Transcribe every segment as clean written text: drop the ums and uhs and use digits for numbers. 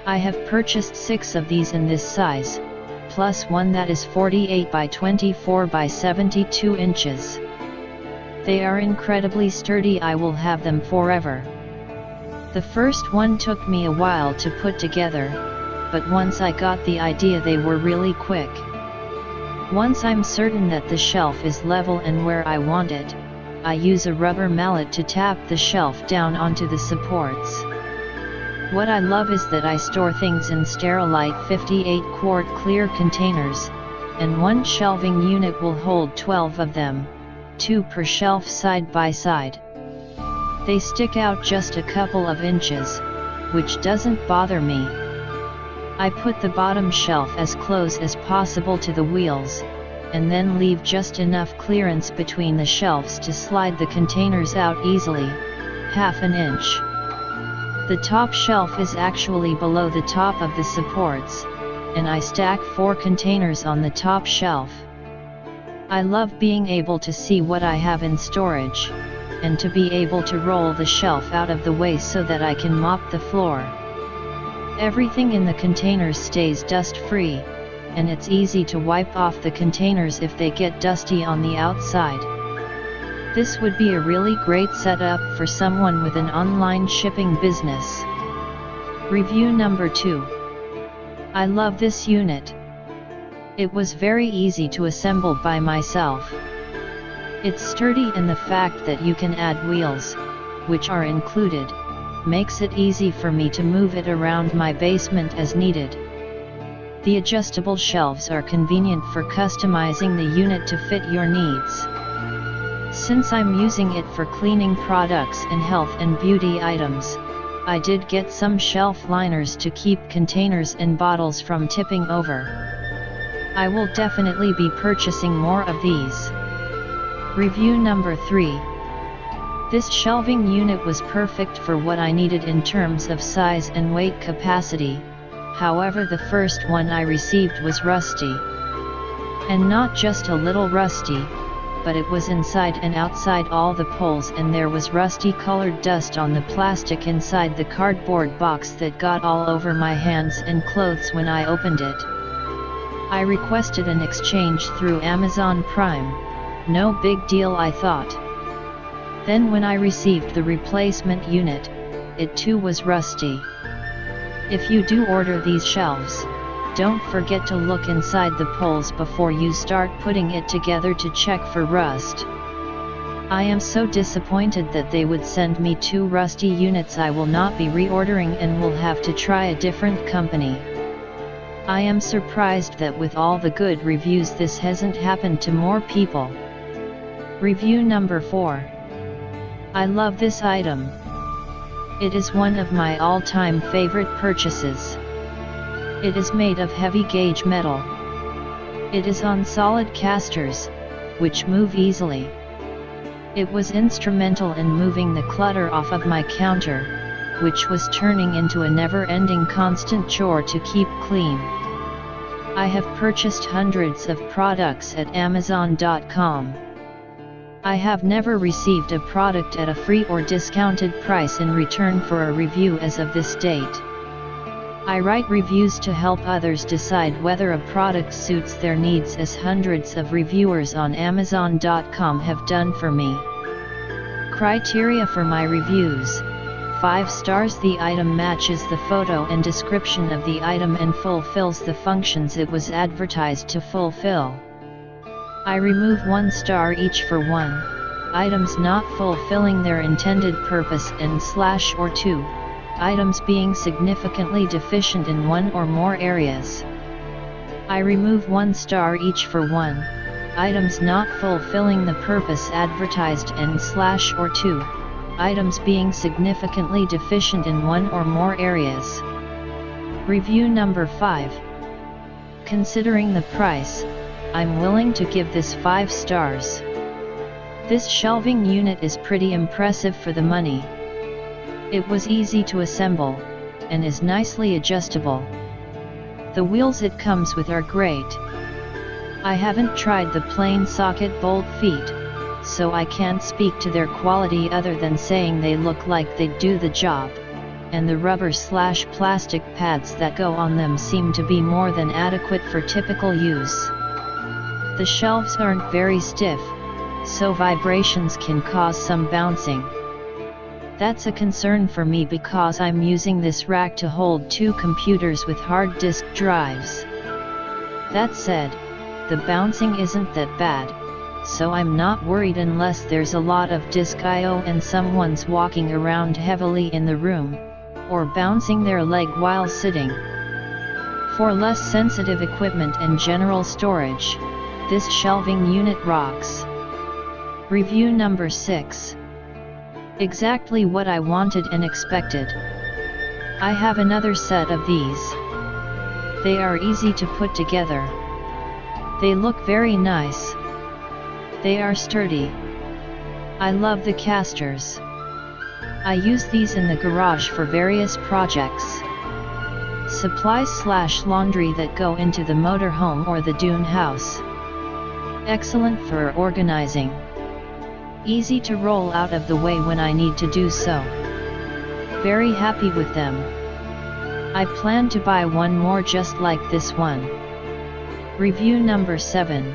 I have purchased 6 of these in this size, plus one that is 48 by 24 by 72 inches. They are incredibly sturdy. I will have them forever. The first one took me a while to put together, but once I got the idea they were really quick. Once I'm certain that the shelf is level and where I want it, I use a rubber mallet to tap the shelf down onto the supports. What I love is that I store things in Sterilite 58-quart clear containers, and one shelving unit will hold 12 of them, 2 per shelf side by side. They stick out just a couple of inches, which doesn't bother me. I put the bottom shelf as close as possible to the wheels, and then leave just enough clearance between the shelves to slide the containers out easily, half an inch. The top shelf is actually below the top of the supports, and I stack 4 containers on the top shelf. I love being able to see what I have in storage, and to be able to roll the shelf out of the way so that I can mop the floor. Everything in the containers stays dust-free, and it's easy to wipe off the containers if they get dusty on the outside. This would be a really great setup for someone with an online shipping business. Review number 2. I love this unit. It was very easy to assemble by myself. It's sturdy, and the fact that you can add wheels, which are included, makes it easy for me to move it around my basement as needed. The adjustable shelves are convenient for customizing the unit to fit your needs. Since I'm using it for cleaning products and health and beauty items, I did get some shelf liners to keep containers and bottles from tipping over. I will definitely be purchasing more of these. Review number 3. This shelving unit was perfect for what I needed in terms of size and weight capacity. However, the first one I received was rusty. And not just a little rusty, but it was inside and outside all the poles, and there was rusty colored dust on the plastic inside the cardboard box that got all over my hands and clothes when I opened it. I requested an exchange through Amazon Prime. No big deal, I thought. Then when I received the replacement unit, it too was rusty. If you do order these shelves, don't forget to look inside the poles before you start putting it together to check for rust. I am so disappointed that they would send me 2 rusty units. I will not be reordering and will have to try a different company. I am surprised that with all the good reviews this hasn't happened to more people. Review number 4. I love this item. It is one of my all-time favorite purchases. It is made of heavy gauge metal. It is on solid casters, which move easily. It was instrumental in moving the clutter off of my counter, which was turning into a never-ending constant chore to keep clean. I have purchased hundreds of products at Amazon.com. I have never received a product at a free or discounted price in return for a review as of this date. I write reviews to help others decide whether a product suits their needs, as hundreds of reviewers on Amazon.com have done for me. Criteria for my reviews: 5 stars. The item matches the photo and description of the item and fulfills the functions it was advertised to fulfill. I remove 1 star each for 1 items not fulfilling their intended purpose and/or 2 items being significantly deficient in 1 or more areas. I remove 1 star each for 1 items not fulfilling the purpose advertised and/or 2 items being significantly deficient in 1 or more areas. Review number 5. Considering the price, I'm willing to give this 5 stars. This shelving unit is pretty impressive for the money. It was easy to assemble, and is nicely adjustable. The wheels it comes with are great. I haven't tried the plain socket bolt feet, so I can't speak to their quality other than saying they look like they'd do the job. and the rubber/plastic pads that go on them seem to be more than adequate for typical use. The shelves aren't very stiff, so vibrations can cause some bouncing. That's a concern for me because I'm using this rack to hold 2 computers with hard disk drives. That said, the bouncing isn't that bad, so I'm not worried unless there's a lot of disk I/O and someone's walking around heavily in the room, or bouncing their leg while sitting. For less sensitive equipment and general storage, this shelving unit rocks. Review number 6. Exactly what I wanted and expected. I have another set of these. They are easy to put together. They look very nice. They are sturdy. I love the casters. I use these in the garage for various projects. Supplies/laundry that go into the motorhome or the dune house. Excellent for organizing. Easy to roll out of the way when I need to do so. Very happy with them. I plan to buy one more just like this one. Review number 7.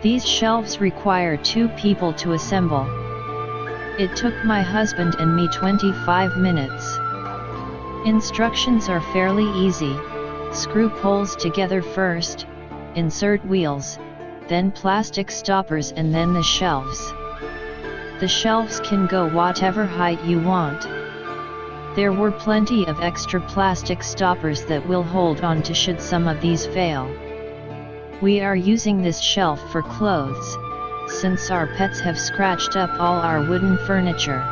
These shelves require 2 people to assemble. It took my husband and me 25 minutes. Instructions are fairly easy. Screw poles together first, insert wheels, then plastic stoppers and then the shelves. The shelves can go whatever height you want. There were plenty of extra plastic stoppers that will hold on to should some of these fail. We are using this shelf for clothes, since our pets have scratched up all our wooden furniture.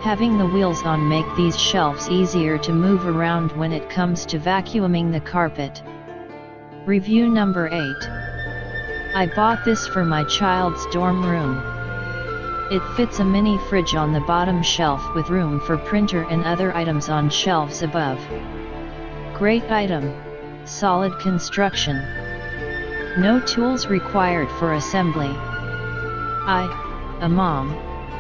Having the wheels on make these shelves easier to move around when it comes to vacuuming the carpet. Review number 8. I bought this for my child's dorm room. It fits a mini fridge on the bottom shelf with room for printer and other items on shelves above. Great item. Solid construction. No tools required for assembly. I, a mom,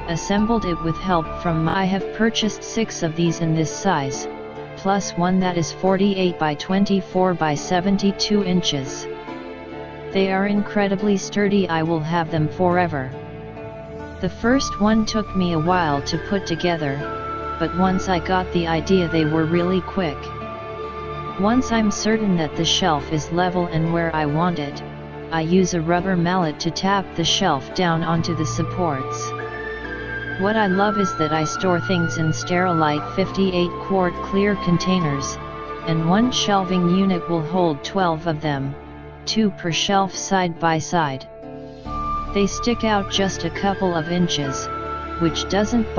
assembled it with help from I have purchased 6 of these in this size, plus one that is 48 by 24 by 72 inches. They are incredibly sturdy. I will have them forever. The first one took me a while to put together, but once I got the idea they were really quick. Once I'm certain that the shelf is level and where I want it, I use a rubber mallet to tap the shelf down onto the supports. What I love is that I store things in Sterilite 58-quart clear containers, and one shelving unit will hold 12 of them, 2 per shelf side by side. They stick out just a couple of inches, which doesn't